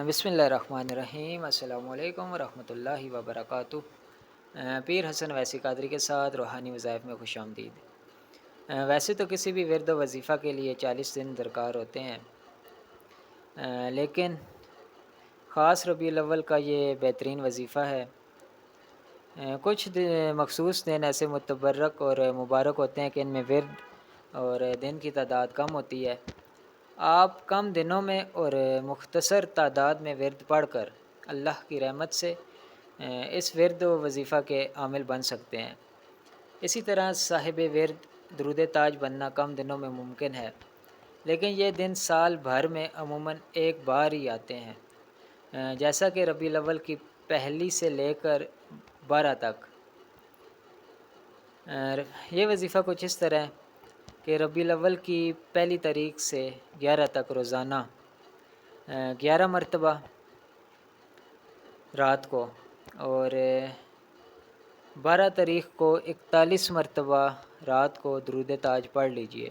بسم اللہ الرحمن الرحیم، السلام علیکم ورحمۃ اللہ وبرکاتہ۔ پیر حسن ویسی قادری کے ساتھ روحانی وظائف میں خوش آمدید۔ ویسے تو کسی بھی ورد و وظیفہ کے لیے 40 دن درکار ہوتے ہیں، لیکن خاص ربیع الاول کا یہ بہترین وظیفہ ہے۔ کچھ مخصوص دن ایسے متبرک اور مبارک ہوتے ہیں کہ ان میں ورد اور دن کی تعداد کم ہوتی ہے۔ آپ کم دنوں میں اور مختصر تعداد میں ورد پڑھ کر اللہ کی رحمت سے اس ورد و وظیفہ کے عامل بن سکتے ہیں۔ اسی طرح صاحب ورد درود تاج بننا کم دنوں میں ممکن ہے، لیکن یہ دن سال بھر میں عموماً ایک بار ہی آتے ہیں، جیسا کہ ربیع الاول کی پہلی سے لے کر 12 تک۔ یہ وظیفہ کچھ اس طرح ہے کہ ربیع الاول کی پہلی تاریخ سے 11 تک روزانہ 11 مرتبہ رات کو، اور 12 تاریخ کو 41 مرتبہ رات کو درود تاج پڑھ لیجئے،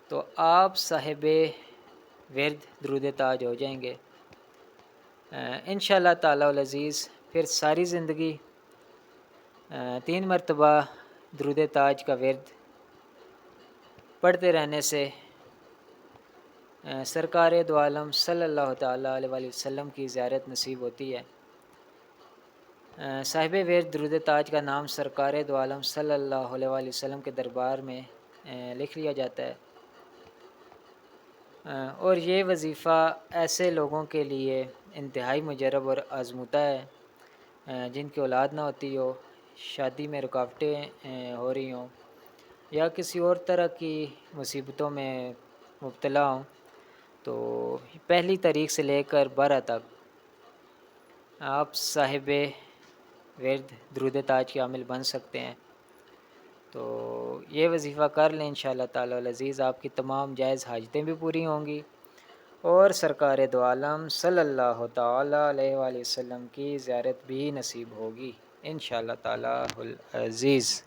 تو آپ صاحب ورد درود تاج ہو جائیں گے انشاءاللہ تعالی العزیز۔ پھر ساری زندگی 3 مرتبہ درود تاج کا ورد پڑھتے رہنے سے سرکار دو عالم صلی اللہ تعالیٰ علیہ وآلہ وسلم کی زیارت نصیب ہوتی ہے۔ صاحب ورد درود تاج کا نام سرکار دو عالم صلی اللہ علیہ وآلہ وسلم کے دربار میں لکھ لیا جاتا ہے، اور یہ وظیفہ ایسے لوگوں کے لیے انتہائی مجرب اور آزمودہ ہے جن کی اولاد نہ ہوتی ہو، شادی میں رکاوٹیں ہو رہی ہوں، یا کسی اور طرح کی مصیبتوں میں مبتلا ہوں، تو پہلی تاریخ سے لے کر 12 تک آپ صاحب ورد درود تاج کے عامل بن سکتے ہیں۔ تو یہ وظیفہ کر لیں انشاءاللہ تعالی العزیز، آپ کی تمام جائز حاجتیں بھی پوری ہوں گی، اور سرکار دو عالم صلی اللہ تعالی علیہ وآلہ وسلم کی زیارت بھی نصیب ہوگی انشاءاللہ تعالی العزیز۔